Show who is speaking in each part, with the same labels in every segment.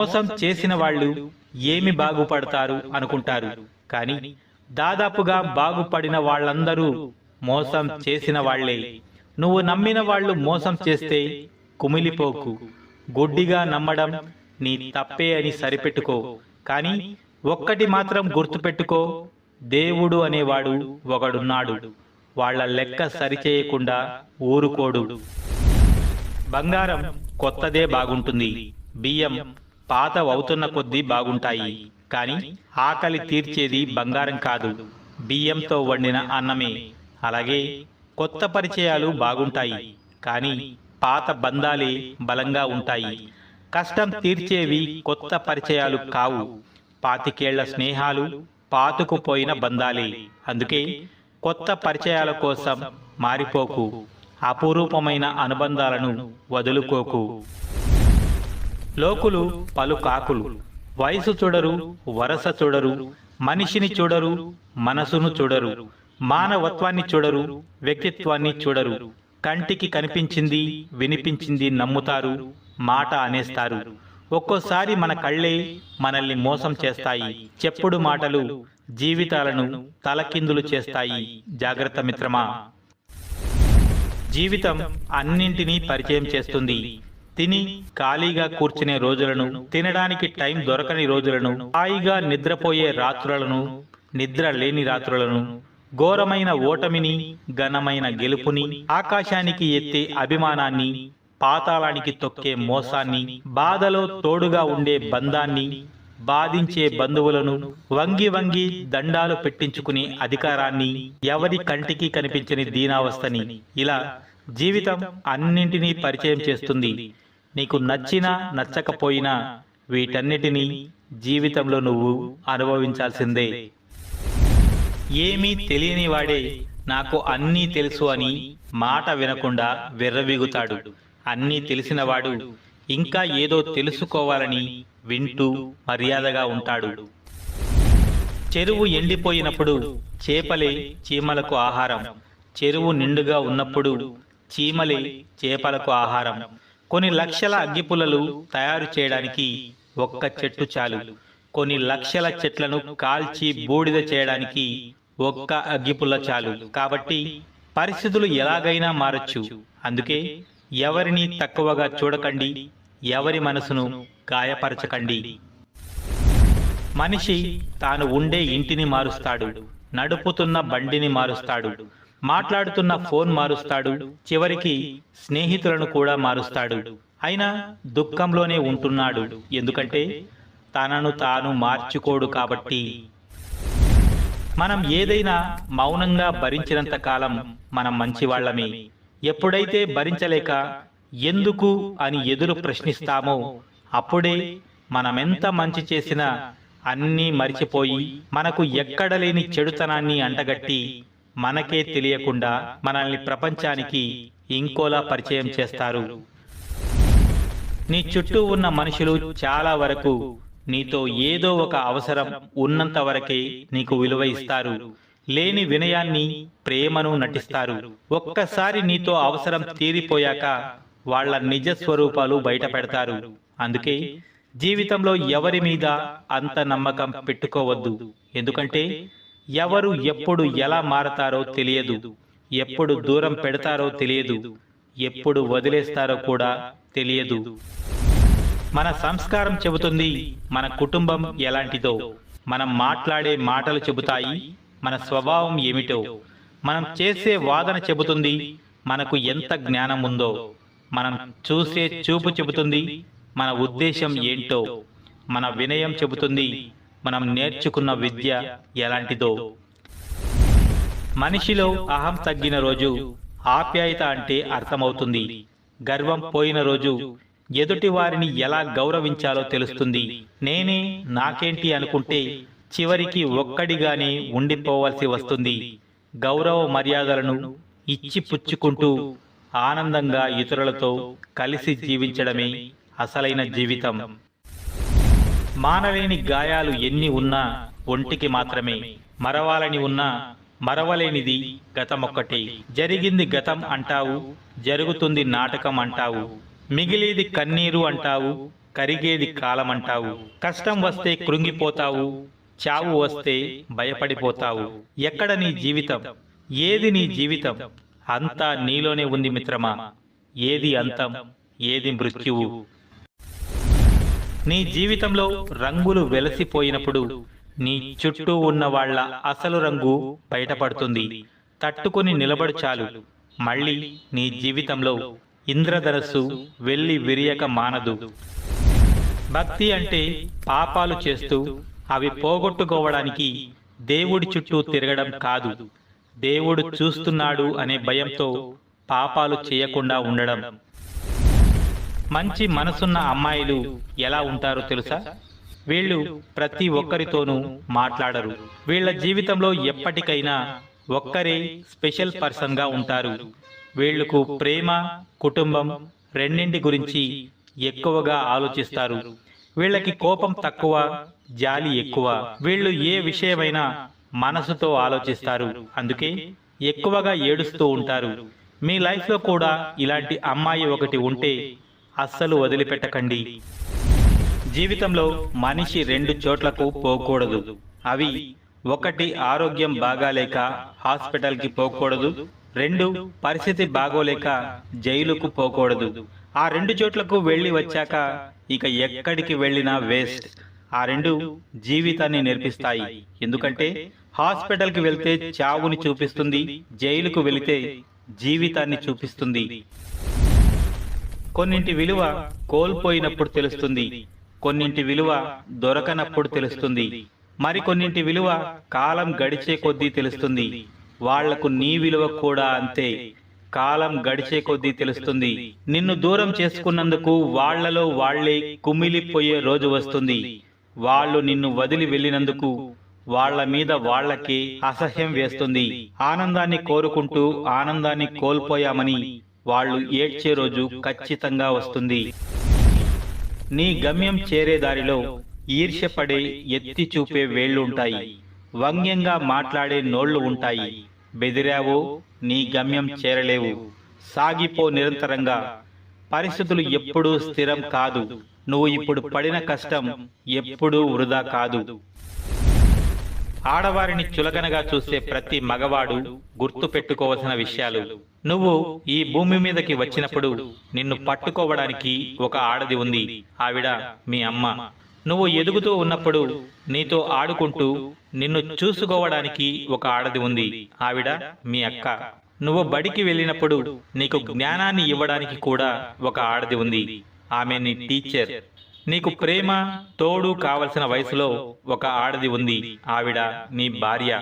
Speaker 1: మోసం చేసిన వాళ్ళు ఏమి బాగుపడతారు అనుకుంటారు, కానీ దాదాపుగా బాగుపడిన వాళ్ళందరూ మోసం చేసిన వాళ్లే. నువ్వు నమ్మిన వాళ్ళు మోసం చేస్తే కుమిలిపోకు. గుడ్డిగా నమ్మడం నీ తప్పే అని సరిపెట్టుకో. కానీ ఒక్కటి మాత్రం గుర్తుపెట్టుకో, దేవుడు అనేవాడు ఒకడున్నాడు. వాళ్ళ లెక్క సరిచేయకుండా ఊరుకోడు. బంగారం కొత్తదే బాగుంటుంది, బియ్యం పాతవవుతున్న కొద్దీ బాగుంటాయి. కానీ ఆకలి తీర్చేది బంగారం కాదు, బియ్యంతో వండిన అన్నమే. అలాగే కొత్త పరిచయాలు బాగుంటాయి, కానీ పాత బంధాలే బలంగా ఉంటాయి. కష్టం తీర్చేవి కొత్త పరిచయాలు కావు, పాతికేళ్ల స్నేహాలు పాతుకుపోయిన బంధాలే. అందుకే కొత్త పరిచయాల కోసం మారిపోకు, అపురూపమైన అనుబంధాలను వదులుకోకు. లోకులు పలు కాకులు, వయసు చూడరు, వరస చూడరు, మనిషిని చూడరు, మనసును చూడరు, మానవత్వాన్ని చూడరు, వ్యక్తిత్వాన్ని చూడరు. కంటికి కనిపించింది వినిపించింది నమ్ముతారు, మాట అనేస్తారు. ఒక్కోసారి మన కళ్ళే మనల్ని మోసం చేస్తాయి. చెప్పుడు మాటలు జీవితాలను తలకిందులు చేస్తాయి. జాగ్రత్త మిత్రమా. జీవితం అన్నింటినీ పరిచయం చేస్తుంది. తిని ఖాళీగా కూర్చునే రోజులను, తినడానికి టైం దొరకని రోజులను, హాయిగా నిద్రపోయే రాత్రులను, నిద్ర లేని రాత్రులను, ఘోరమైన ఓటమిని, ఘనమైన గెలుపుని, ఆకాశానికి ఎత్తే అభిమానాన్ని, పాతాళానికి తొక్కే మోసాన్ని, బాధలో తోడుగా ఉండే బంధాన్ని, బాధించే బంధువులను, వంగి వంగి దండాలు పెట్టించుకునే అధికారాన్ని, ఎవరి కంటికి కనిపించని దీనావస్థని, ఇలా జీవితం అన్నింటినీ పరిచయం చేస్తుంది. నీకు నచ్చినా నచ్చకపోయినా వీటన్నిటినీ జీవితంలో నువ్వు అనుభవించాల్సిందే. ఏమీ తెలియని వాడే నాకు అన్నీ తెలుసు అని మాట వినకుండా విర్రవీగుతాడు. అన్నీ తెలిసినవాడు ఇంకా ఏదో తెలుసుకోవాలని వింటూ మర్యాదగా ఉంటాడు. చెరువు ఎండిపోయినప్పుడు చేపలే చీమలకు ఆహారం, చెరువు నిండుగా ఉన్నప్పుడు చీమలే చేపలకు ఆహారం. కొన్ని లక్షల అగ్గిపుల్లలు తయారు చేయడానికి ఒక్క చెట్టు చాలు. కొన్ని లక్షల చెట్లను కాల్చి బూడిద చేయడానికి ఒక్క అగ్గిపుల్ల చాలు. కాబట్టి పరిస్థితులు ఎలాగైనా మారచ్చు. అందుకే ఎవరిని తక్కువగా చూడకండి, ఎవరి మనసును గాయపరచకండి. మనిషి తాను ఉండే ఇంటిని మారుస్తాడు, నడుపుతున్న బండిని మారుస్తాడు, మాట్లాడుతున్న ఫోన్ మారుస్తాడు, చివరికి స్నేహితులను కూడా మారుస్తాడు. అయినా దుఃఖంలోనే ఉంటున్నాడు, ఎందుకంటే తనను తాను మార్చుకోడు కాబట్టి. మనం ఏదైనా మౌనంగా భరించినంత కాలం మనం మంచివాళ్లమే. ఎప్పుడైతే భరించలేక ఎందుకు అని ఎదురు ప్రశ్నిస్తామో అప్పుడే మనమెంత మంచి చేసినా అన్నీ మరిచిపోయి మనకు ఎక్కడలేని చెడుతనాన్ని అంటగట్టి మనకే తెలియకుండా మనల్ని ప్రపంచానికి ఇంకోలా పరిచయం చేస్తారు. నీ చుట్టూ ఉన్న మనుషులు చాలా వరకు నీతో ఏదో ఒక అవసరం ఉన్నంత వరకే నీకు విలువ ఇస్తారు. లేని వినయాన్ని, ప్రేమను నటిస్తారు. ఒక్కసారి నీతో అవసరం తీరిపోయాక వాళ్ళ నిజ స్వరూపాలు బయట పెడతారు. అందుకే జీవితంలో ఎవరి మీద అంత నమ్మకం పెట్టుకోవద్దు. ఎందుకంటే ఎవరు ఎప్పుడు ఎలా మారతారో తెలియదు, ఎప్పుడు దూరం పెడతారో తెలియదు, ఎప్పుడు వదిలేస్తారో కూడా తెలియదు. మన సంస్కారం చెబుతుంది మన కుటుంబం ఎలాంటిదో, మనం మాట్లాడే మాటలు చెబుతాయి మన స్వభావం ఏమిటో, మనం చేసే వాదన చెబుతుంది మనకు ఎంత జ్ఞానం ఉందో, మనం చూసే చూపు చెబుతుంది మన ఉద్దేశం ఏంటో, మన వినయం చెబుతుంది మనం నేర్చుకున్న విద్య ఎలాంటిదో. మనిషిలో అహం తగ్గిన రోజు ఆప్యాయత అంటే అర్థమవుతుంది. గర్వం పోయిన రోజు ఎదుటి వారిని ఎలా గౌరవించాలో తెలుస్తుంది. నేనే నాకేంటి అనుకుంటే చివరికి ఒక్కడిగానే ఉండిపోవాల్సి వస్తుంది. గౌరవ మర్యాదలను ఇచ్చి పుచ్చుకుంటూ ఆనందంగా ఇతరులతో కలిసి జీవించడమే అసలైన జీవితం. మానలేని గాయాలు ఎన్ని ఉన్నా ఒంటికి మాత్రమే, మరవాలని ఉన్నా మరవలేనిది గతమొక్కటే. జరిగింది గతం అంటావు, జరుగుతుంది నాటకం అంటావు, మిగిలేది కన్నీరు అంటావు, కరిగేది కాలమంటావు. కష్టం వస్తే కృంగిపోతావు, చావు వస్తే భయపడిపోతావు. ఎక్కడ నీ జీవితం? ఏది నీ జీవితం? అంతా నీలోనే ఉంది మిత్రమా. ఏది అంతం, ఏది మృత్యువు? నీ జీవితంలో రంగులు వెలసిపోయినప్పుడు నీ చుట్టూ ఉన్న వాళ్ళ అసలు రంగు బయటపడుతుంది. తట్టుకొని నిలబడు చాలు. మళ్ళీ నీ జీవితంలో ఇంద్రధనస్సు వెళ్ళి విరియక మానదు. భక్తి అంటే పాపాలు చేస్తూ అవి పోగొట్టుకోవడానికి దేవుడి చుట్టూ తిరగడం కాదు. దేవుడు చూస్తున్నాడు అనే భయంతో పాపాలు చేయకుండా ఉండడం. మంచి మనసున్న అమ్మాయిలు ఎలా ఉంటారో తెలుసా? వీళ్ళు ప్రతి ఒక్కరితోనూ మాట్లాడరు. వీళ్ళ జీవితంలో ఎప్పటికైనా ఒక్కరే స్పెషల్ పర్సన్గా ఉంటారు. వీళ్లకు ప్రేమ, కుటుంబం రెండింటి గురించి ఎక్కువగా ఆలోచిస్తారు. వీళ్ళకి కోపం తక్కువ, జాలి ఎక్కువ. వీళ్ళు ఏ విషయమైనా మనసుతో ఆలోచిస్తారు. అందుకే ఎక్కువగా ఏడుస్తూ ఉంటారు. మీ లైఫ్లో కూడా ఇలాంటి అమ్మాయి ఒకటి ఉంటే అస్సలు వదిలిపెట్టకండి. జీవితంలో మనిషి 2 చోట్లకు పోకూడదు. అవి 1 ఆరోగ్యం బాగాలేక హాస్పిటల్కి పోకూడదు, 2 పరిస్థితి బాగోలేక జైలుకు పోకూడదు. ఆ 2 చోట్లకు వెళ్ళి వచ్చాక ఇక ఎక్కడికి వెళ్ళినా వేస్ట్. ఆ 2 జీవితాన్ని నేర్పిస్తాయి. ఎందుకంటే హాస్పిటల్కి వెళ్తే చావుని చూపిస్తుంది, జైలుకు వెళితే జీవితాన్ని చూపిస్తుంది. కొన్నింటి విలువ కోల్పోయినప్పుడు తెలుస్తుంది, కొన్నింటి విలువ దొరకనప్పుడు తెలుస్తుంది, మరికొన్నింటి విలువ కాలం గడిచే కొద్దీ తెలుస్తుంది. వాళ్లకు నీ విలువ కూడా అంతే, కాలం గడిచే కొద్దీ తెలుస్తుంది. నిన్ను దూరం చేసుకున్నందుకు వాళ్లలో వాళ్లే కుమిలిపోయే రోజు వస్తుంది. వాళ్ళు నిన్ను వదిలి వెళ్ళినందుకు వాళ్ల మీద వాళ్లకే అసహ్యం వేస్తుంది. ఆనందాన్ని కోరుకుంటూ ఆనందాన్ని కోల్పోయామని వాళ్ళు ఏడ్చే రోజు ఖచ్చితంగా వస్తుంది. నీ గమ్యం చేరే దారిలో ఈర్ష్యపడే, ఎత్తి చూపే వేళ్లుంటాయి, వ్యంగ్యంగా మాట్లాడే నోళ్లు ఉంటాయి. బెదిరావో నీ గమ్యం చేరలేవు. సాగిపో నిరంతరంగా. పరిస్థితులు ఎప్పుడూ స్థిరం కాదు. నువ్వు ఇప్పుడు పడిన కష్టం ఎప్పుడూ వృధా కాదు. ఆడవారిని చులకనగా చూసే ప్రతి మగవాడు గుర్తు పెట్టుకోవలసిన విషయాలు. నువ్వు ఈ భూమి మీదకి వచ్చినప్పుడు నిన్ను పట్టుకోవడానికి ఒక ఆడది ఉంది. ఆవిడ మీ అమ్మ. నువ్వు ఎదుగుతూ ఉన్నప్పుడు నీతో ఆడుకుంటూ నిన్ను చూసుకోవడానికి ఒక ఆడది ఉంది. ఆవిడ మీ అక్క. నువ్వు బడికి వెళ్ళినప్పుడు నీకు జ్ఞానాన్ని ఇవ్వడానికి కూడా ఒక ఆడది ఉంది. ఆమె నీ టీచర్. నీకు ప్రేమ, తోడు కావలసిన వయసులో ఒక ఆడది ఉంది. ఆవిడ నీ భార్య.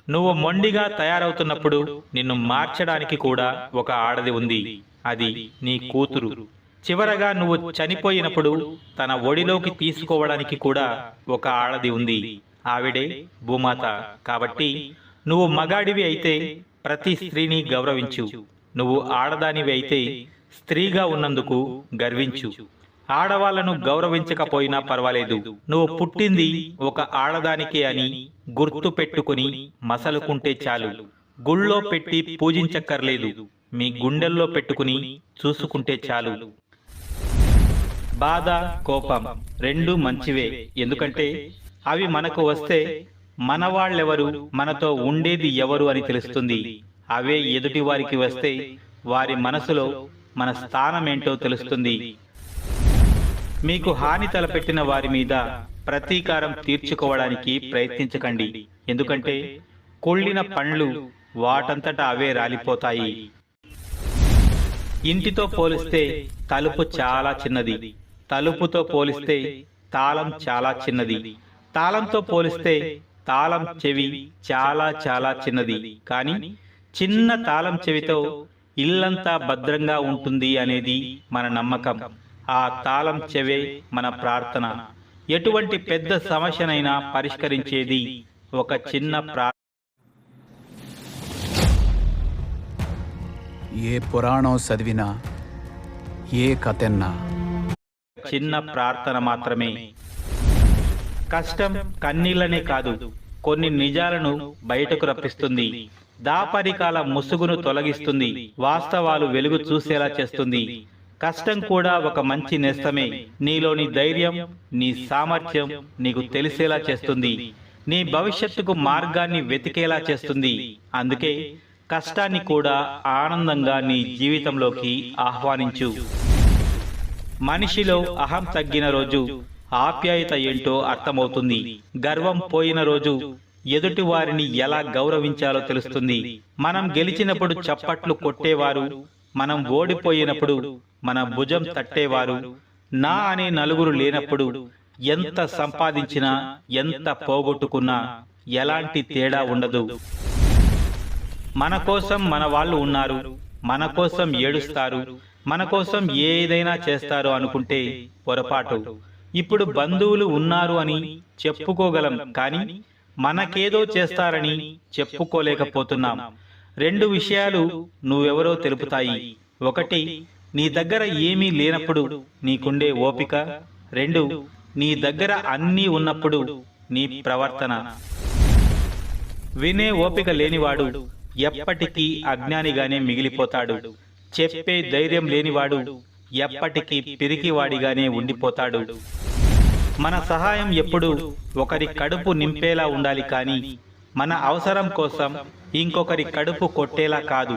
Speaker 1: నువ్వు మొండిగా తయారవుతున్నప్పుడు నిన్ను మార్చడానికి కూడా ఒక ఆడది ఉంది. అది నీ కూతురు. చివరగా నువ్వు చనిపోయినప్పుడు తన ఒడిలోకి తీసుకోవడానికి కూడా ఒక ఆడది ఉంది. ఆవిడే భూమాత. కాబట్టి నువ్వు మగాడివి అయితే ప్రతి స్త్రీని గౌరవించు. నువ్వు ఆడదానివి అయితే స్త్రీగా ఉన్నందుకు గర్వించు. ఆడవాళ్లను గౌరవించకపోయినా పర్వాలేదు. నువ్వు పుట్టింది ఒక ఆడదానికే అని గుర్తు పెట్టుకుని మసలుకుంటే చాలు. గుళ్ళో పెట్టి పూజించక్కర్లేదు, మీ గుండెల్లో పెట్టుకుని చూసుకుంటే చాలు. బాధ, కోపం రెండూ మంచివే. ఎందుకంటే అవి మనకు వస్తే మన వాళ్ళెవరు, మనతో ఉండేది ఎవరు అని తెలుస్తుంది. అవే ఎదుటి వారికి వస్తే వారి మనసులో మన స్థానమేంటో తెలుస్తుంది. మీకు హాని తలపెట్టిన వారి మీద ప్రతీకారం తీర్చుకోవడానికి ప్రయత్నించకండి. ఎందుకంటే కుళ్ళిన పండ్లు వాటంతటా అవే రాలిపోతాయి. ఇంటితో పోలిస్తే తలుపు చాలా చిన్నది, తలుపుతో పోలిస్తే తాళం చాలా చిన్నది, తాళంతో పోలిస్తే తాళం చెవి చాలా చాలా చిన్నది. కానీ చిన్న తాళం చెవితో ఇల్లంతా భద్రంగా ఉంటుంది అనేది మన నమ్మకం. ఆ తాళం చెవే మన ప్రార్థన. ఎటువంటి పెద్ద సమస్యనైనా పరిష్కరించేది ఒక చిన్న
Speaker 2: ఏ పురాణం చదివినా, ఏ కథన్నా
Speaker 1: చిన్న ప్రార్థన మాత్రమే. కష్టం కన్నీళ్లనే కాదు, కొన్ని నిజాలను బయటకు రప్పిస్తుంది. దాపరికాల ముసుగును తొలగిస్తుంది, వాస్తవాలు వెలుగు చూసేలా చేస్తుంది. కష్టం కూడా ఒక మంచి నేస్తమే. నీలోని ధైర్యం, నీ సామర్థ్యం నీకు తెలిసేలా చేస్తుంది. నీ భవిష్యత్తుకు మార్గాన్ని వెతికేలా చేస్తుంది. అందుకే కష్టాన్ని కూడా ఆనందంగా నీ జీవితంలోకి ఆహ్వానించు. మనిషిలో అహం తగ్గిన రోజు ఆప్యాయత ఏంటో అర్థమవుతుంది. గర్వం పోయిన రోజు ఎదుటి వారిని ఎలా గౌరవించాలో తెలుస్తుంది. మనం గెలిచినప్పుడు చప్పట్లు కొట్టేవారు, మనం ఓడిపోయినప్పుడు మన భుజం తట్టేవారు, నా అనే నలుగురు లేనప్పుడు ఎంత సంపాదించినా ఎంత పోగొట్టుకున్నా ఎలాంటి తేడా ఉండదు. మన కోసం మన వాళ్ళు ఉన్నారు, మన కోసం ఏడుస్తారు, మన కోసం ఏదైనా చేస్తారు అనుకుంటే పొరపాటు. ఇప్పుడు బంధువులు ఉన్నారు అని చెప్పుకోగలం, కానీ మనకేదో చేస్తారని చెప్పుకోలేకపోతున్నాం. 2 విషయాలు నువ్వెవరో తెలుపుతాయి. 1, నీ దగ్గర ఏమీ లేనప్పుడు నీకుండే ఓపిక. 2, నీ దగ్గర అన్నీ ఉన్నప్పుడు నీ ప్రవర్తన. వినే ఓపిక లేనివాడు ఎప్పటికీ అజ్ఞానిగానే మిగిలిపోతాడు. చెప్పే ధైర్యం లేనివాడు ఎప్పటికీ పిరికివాడిగానే ఉండిపోతాడు. మన సహాయం ఎప్పుడు ఒకరి కడుపు నింపేలా ఉండాలి, కానీ మన అవసరం కోసం ఇంకొకరి కడుపు కొట్టేలా కాదు.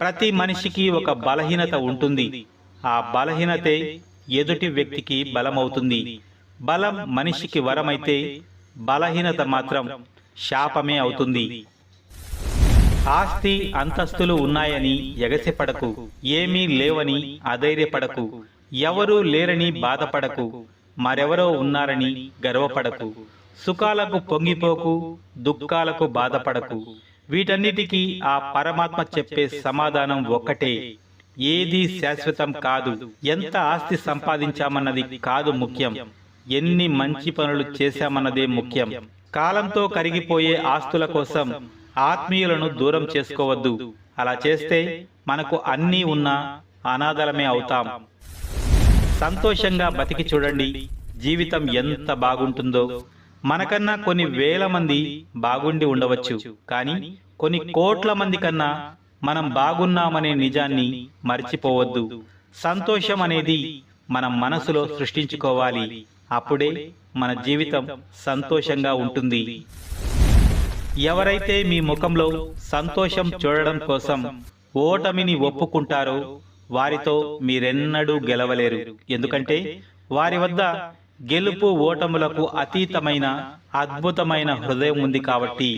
Speaker 1: ప్రతి మనిషికి ఒక బలహీనత ఉంటుంది. ఆ బలహీనతే ఎదుటి వ్యక్తికి బలమవుతుంది. బలం మనిషికి వరమైతే బలహీనత మాత్రం శాపమే అవుతుంది. ఆస్తి అంతస్తులు ఉన్నాయని ఎగసిపడకు, ఏమీ లేవని అధైర్యపడకు, ఎవరూ లేరని బాధపడకు, మరెవరో ఉన్నారని గర్వపడకు, సుఖాలకు పొంగిపోకు, దుఃఖాలకు బాధపడకు. వీటన్నిటికీ ఆ పరమాత్మ చెప్పే సమాధానం ఒక్కటే: ఏదీ శాశ్వతం కాదు. ఎంత ఆస్తి సంపాదించామన్నది కాదు ముఖ్యం, ఎన్ని మంచి పనులు చేశామన్నదే ముఖ్యం. కాలంతో కరిగిపోయే ఆస్తుల కోసం ఆత్మీయులను దూరం చేసుకోవద్దు. అలా చేస్తే మనకు అన్నీ ఉన్నా అనాథలమే అవుతాం. సంతోషంగా బతికి చూడండి, జీవితం ఎంత బాగుంటుందో. మనకన్నా కొన్ని వేల మంది బాగుండి ఉండవచ్చు, కానీ కొన్ని కోట్ల మంది కన్నా మనం బాగున్నామనే నిజాన్ని మర్చిపోవద్దు. సంతోషం అనేది మన మనసులో సృష్టించుకోవాలి. అప్పుడే మన జీవితం సంతోషంగా ఉంటుంది. ఎవరైతే మీ ముఖంలో సంతోషం చూడడం కోసం ఓటమిని ఒప్పుకుంటారో వారితో మీరెన్నడూ గెలవలేరు. ఎందుకంటే వారి వద్ద గెలుపు ఓటములకు అతీతమైన అద్భుతమైన హృదయం ఉంది కాబట్టి.